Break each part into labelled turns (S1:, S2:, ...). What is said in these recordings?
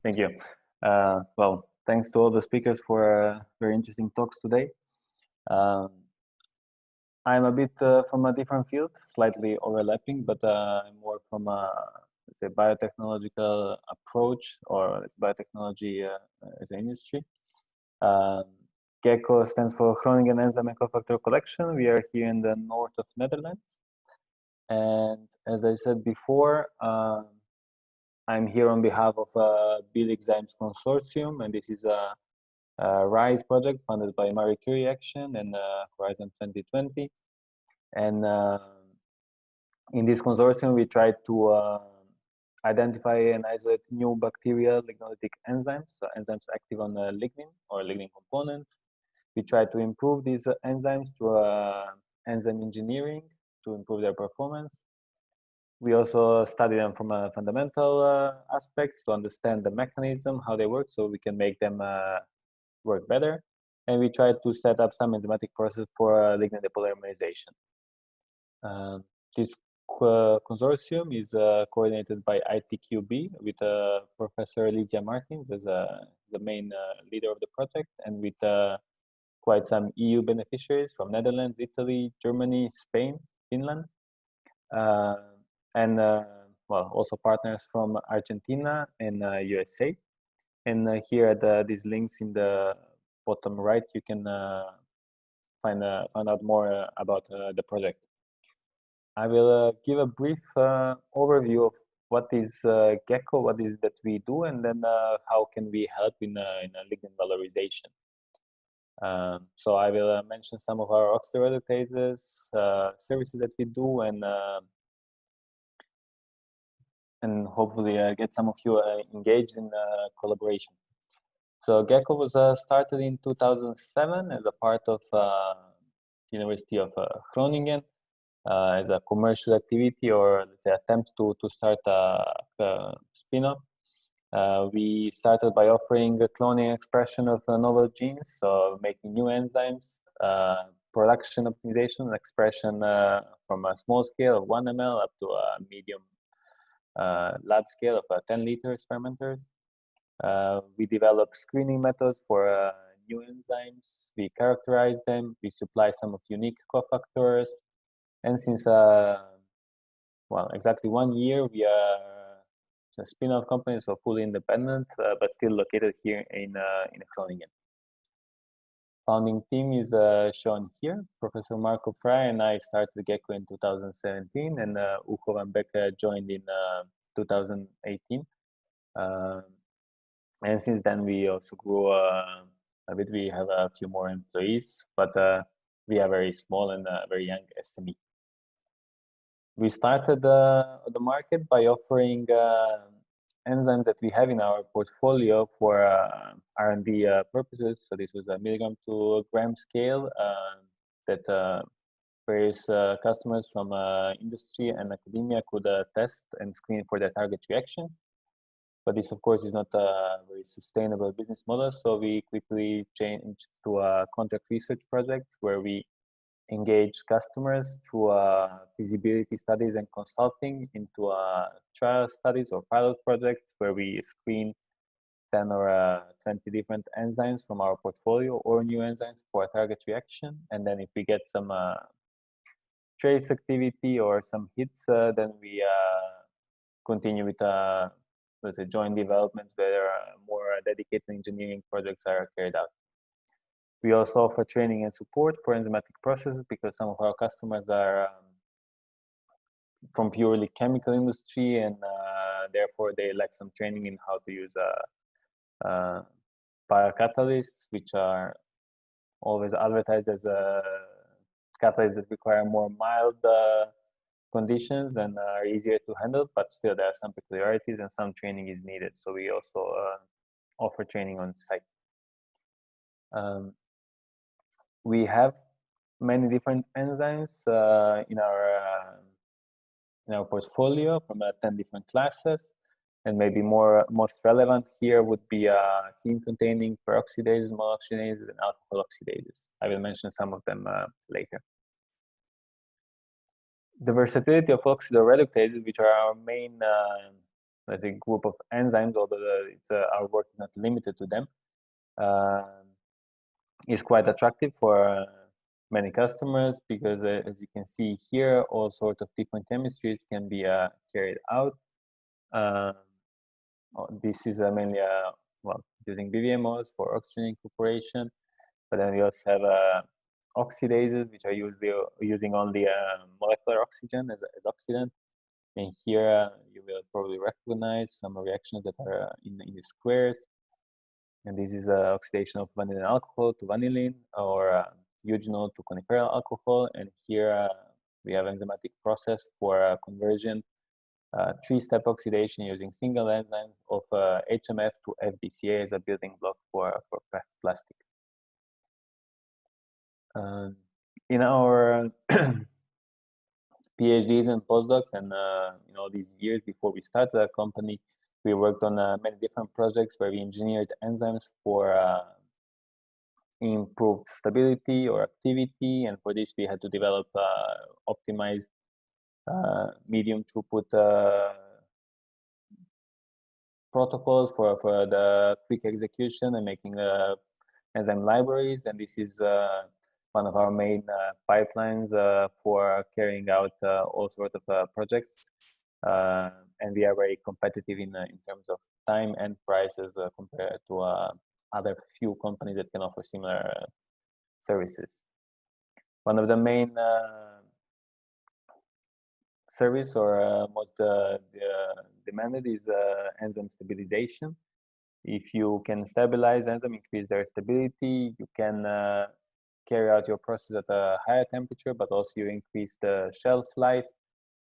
S1: Thank you. Well, thanks to all the speakers for very interesting talks today. Um, I'm a bit from a different field, slightly overlapping, but I'm more from a, let's say, biotechnological approach, or it's biotechnology as an industry. Gecco stands for Groningen Enzyme and Cofactor Collection. We are here in the north of Netherlands. And as I said before, I'm here on behalf of Enzymes Consortium, and this is a RISE project funded by Marie Curie Action and Horizon 2020. And in this consortium, we try to identify and isolate new bacterial lignolytic enzymes, so enzymes active on lignin or lignin components. We try to improve these enzymes through enzyme engineering to improve their performance. We also study them from a fundamental aspects to understand the mechanism, how they work, so we can make them work better. And we try to set up some enzymatic process for lignin depolymerization. This consortium is coordinated by ITQB with Professor Lydia Martins as the main leader of the project, and with quite some EU beneficiaries from Netherlands, Italy, Germany, Spain, Finland, and well, also partners from Argentina and USA. And here at these links in the bottom right, you can find out more about the project. I will give a brief overview of what is Gecco, what is that we do, and then how can we help in a lignin valorization. So I will mention some of our oxidoreductases services that we do, and hopefully get some of you engaged in collaboration. So Gecco was started in 2007 as a part of University of Groningen as a commercial activity, or let's say attempt to start a spin-off. We started by offering cloning expression of novel genes, so making new enzymes, production optimization and expression from a small scale of 1 ml up to a medium lab scale of 10 liters fermenters. We develop screening methods for new enzymes. We characterize them. We supply some of unique cofactors. And since, well, exactly 1 year, we are a spin-off company, so fully independent, but still located here in Groningen. Founding team is shown here. Professor Marco Fraaije and I started Gecco in 2017, and Ugo van Bekke joined in 2018. And since then, we also grew a bit. We have a few more employees, but we are very small and very young SME. We started the market by offering enzymes that we have in our portfolio for R&D purposes. So this was a milligram to gram scale that various customers from industry and academia could test and screen for their target reactions. But this, of course, is not a very sustainable business model. So we quickly changed to contract research projects where we engage customers through feasibility studies and consulting into trial studies or pilot projects where we screen 10 or 20 different enzymes from our portfolio or new enzymes for a target reaction. And then if we get some trace activity or some hits, then we continue with let's say joint developments where more dedicated engineering projects are carried out. We also offer training and support for enzymatic processes because some of our customers are from purely chemical industry, and therefore they lack some training in how to use biocatalysts, which are always advertised as catalysts that require more mild conditions and are easier to handle, but still there are some peculiarities and some training is needed. So we also offer training on site. We have many different enzymes in our portfolio from 10 different classes, and maybe most relevant here would be heme-containing peroxidases, malloxgenases, and alcohol oxidases. I will mention some of them later. The versatility of oxidoreductases, which are our main let's say, group of enzymes, although our work is not limited to them, is quite attractive for many customers, because as you can see here, all sorts of different chemistries can be carried out. This is mainly well, using BVMOS for oxygen incorporation, but then we also have oxidases, which are usually using only molecular oxygen as oxidant. And here you will probably recognize some reactions that are in the squares. And this is oxidation of vanillin alcohol to vanillin, or eugenol to coniferol alcohol. And here we have enzymatic process for conversion, three-step oxidation using single enzyme of HMF to FDCA as a building block for plastic. In our PhDs and postdocs, and these years before we started our company, we worked on many different projects where we engineered enzymes for improved stability or activity, and for this we had to develop optimized medium throughput protocols for the quick execution and making enzyme libraries. And this is one of our main pipelines for carrying out all sorts of projects. And we are very competitive in terms of time and prices compared to other few companies that can offer similar services. One of the main service or most demanded is enzyme stabilization. If you can stabilize enzyme, increase their stability, you can carry out your process at a higher temperature, but also you increase the shelf life,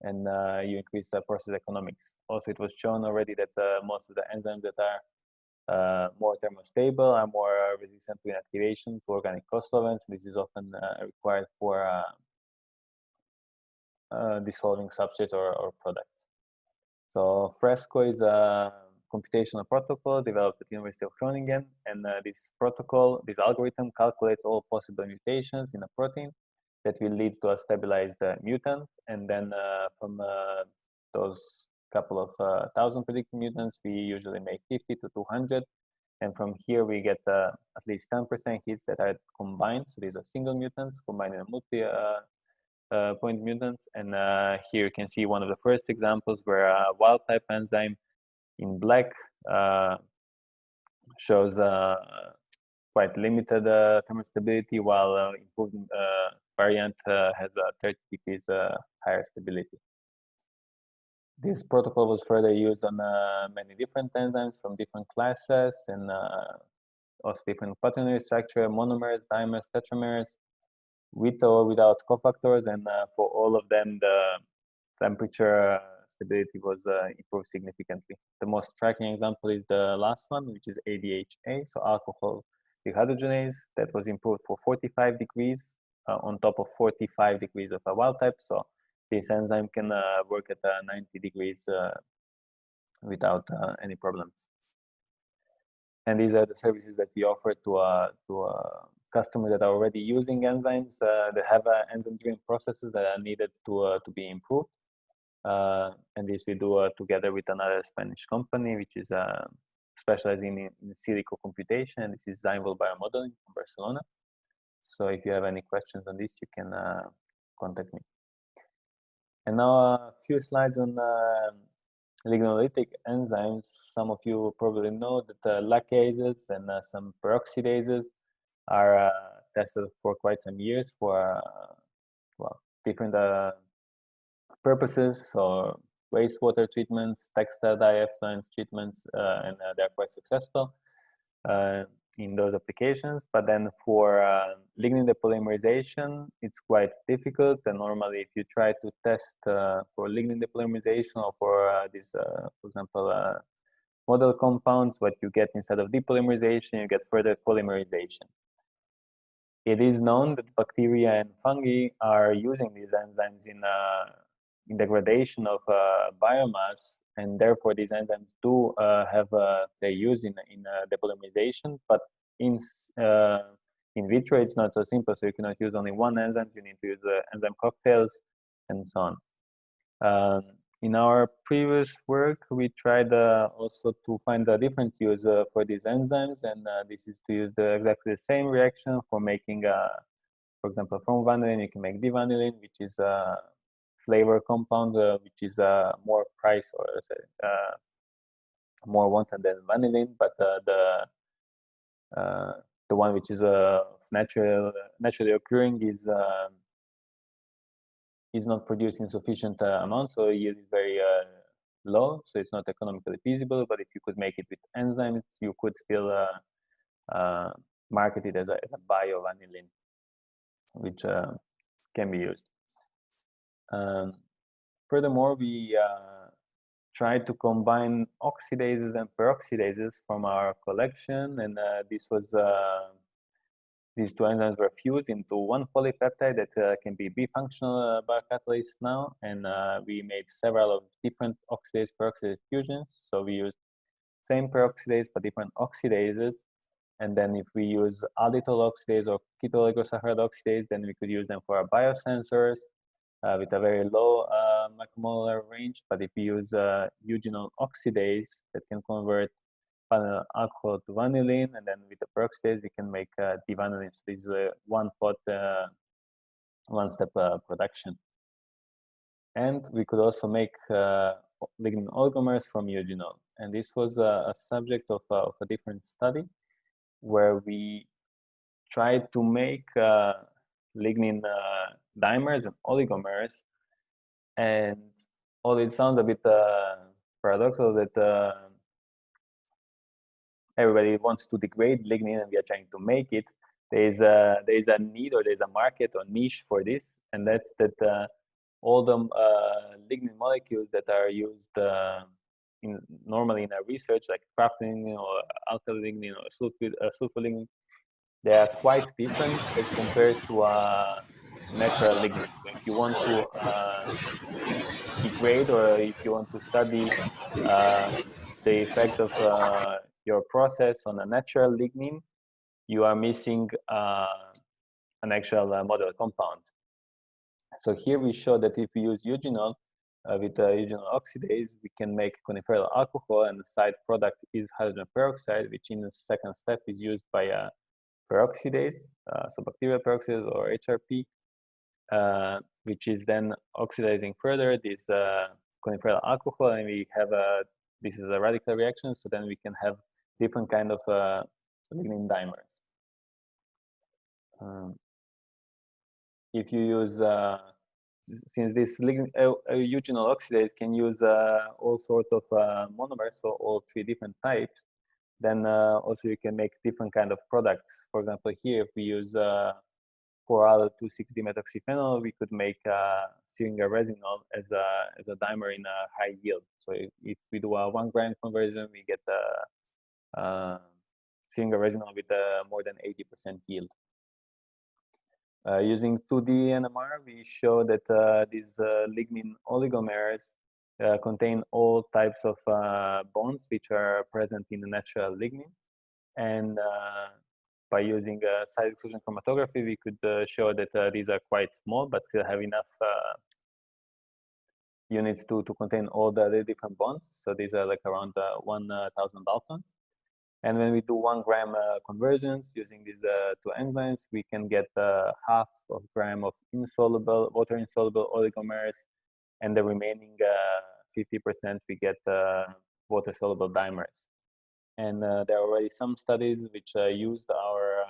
S1: and you increase the process economics. Also, it was shown already that most of the enzymes that are more thermostable are more resistant to inactivation to organic cross-solvents. This is often required for dissolving substrates or products. So FRESCO is a computational protocol developed at the University of Groningen, and this algorithm calculates all possible mutations in a protein that will lead to a stabilized mutant, and then from those couple of thousand predicted mutants, we usually make 50 to 200, and from here we get at least 10% hits that are combined. So these are single mutants combined in a multi-point mutants, and here you can see one of the first examples where a wild-type enzyme in black shows quite limited thermostability, while improved variant has a 30 degrees higher stability. This protocol was further used on many different enzymes from different classes, and also different quaternary structure, monomers, dimers, tetramers, with or without cofactors, and for all of them the temperature stability was improved significantly. The most striking example is the last one, which is ADHA, so alcohol dehydrogenase, that was improved for 45 degrees on top of 45 degrees of a wild type. So this enzyme can work at 90 degrees without any problems. And these are the services that we offer to customers that are already using enzymes that have enzyme-driven processes that are needed to be improved. And this we do together with another Spanish company, which is specializing in silico computation. And this is Enzyme Biomodeling from Barcelona. So if you have any questions on this, you can contact me. And now a few slides on lignolytic enzymes. Some of you probably know that lacases and some peroxidases are tested for quite some years for well, different purposes, or wastewater treatments, textile dye effluents treatments, and they're quite successful in those applications. But then for lignin depolymerization, it's quite difficult. And normally, if you try to test for lignin depolymerization or for this, for example, model compounds, what you get instead of depolymerization, you get further polymerization. It is known that bacteria and fungi are using these enzymes in degradation of biomass, and therefore these enzymes do have their use in depolymerization. But in vitro, it's not so simple. So you cannot use only one enzyme. You need to use enzyme cocktails and so on. In our previous work, we tried also to find a different use for these enzymes, and this is to use exactly the same reaction for making, for example, from vanillin you can make divanillin, which is a flavor compound, which is more price or more wanted than vanillin, but the one which is naturally occurring is not produced in sufficient amount, so yield is very low, so it's not economically feasible. But if you could make it with enzymes, you could still market it as a biovanillin, which can be used. Furthermore, we tried to combine oxidases and peroxidases from our collection, and these two enzymes were fused into one polypeptide that can be bifunctional biocatalyst now, and we made several of different oxidase peroxidase fusions. So we used same peroxidase but different oxidases, and then if we use alditol oxidase or ketol oligosaccharide oxidase, then we could use them for our biosensors with a very low macromolar range. But if we use eugenol oxidase that can convert vanilla alcohol to vanillin, and then with the peroxidase we can make divanillin. So this is a one-step production. And we could also make lignin oligomers from eugenol. And this was a subject of a different study where we tried to make lignin dimers and oligomers. And although it sounds a bit paradoxical that everybody wants to degrade lignin and we are trying to make it, there is a need, or there's a market or niche for this, and that's that all the lignin molecules that are used normally in our research, like craft lignin or alkyl lignin or sulfolignin, they are quite different as compared to natural lignin. So if you want to degrade, or if you want to study the effect of your process on a natural lignin, you are missing an actual model compound. So here we show that if we use eugenol with eugenol oxidase, we can make coniferol alcohol, and the side product is hydrogen peroxide, which in the second step is used by a peroxidase, so bacterial peroxidase or HRP, which is then oxidizing further this coniferol alcohol, and we have this is a radical reaction, so then we can have different kind of lignin dimers. If you use, since this eugenol oxidase can use all sorts of monomers, so all three different types, then also you can make different kind of products. For example, here if we use 4-al-2,6-dimetoxyphenol, we could make syringa resinol as a dimer in a high yield. So if we do a 1 gram conversion, we get syringa resinol with more than 80% yield. Using 2D NMR, we show that these lignin oligomers contain all types of bonds which are present in the natural lignin. And by using size exclusion chromatography, we could show that these are quite small, but still have enough units to contain all the different bonds. So these are like around 1,000 Daltons. And when we do 1 gram conversions using these two enzymes, we can get half of gram of insoluble, water insoluble oligomers, and the remaining 50% we get water soluble dimers. And there are already some studies which used our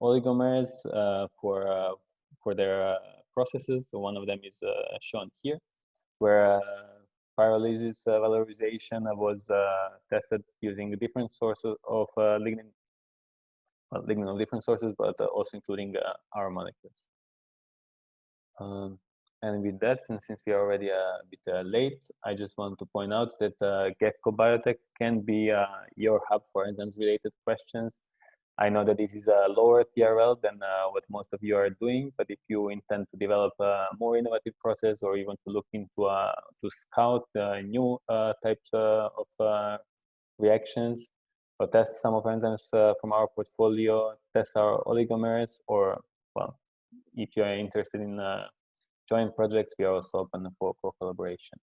S1: oligomers for their processes. So one of them is shown here, where pyrolysis valorization was tested using different sources of lignin, lignin of different sources, but also including our molecules. And with that, since we are already a bit late, I just want to point out that Gecco Biotech can be your hub for enzymes-related questions. I know that this is a lower TRL than what most of you are doing, but if you intend to develop a more innovative process, or you want to look into to scout new types of reactions, or test some of enzymes from our portfolio, test our oligomers, or well, if you are interested in joint projects, we are also open for collaboration.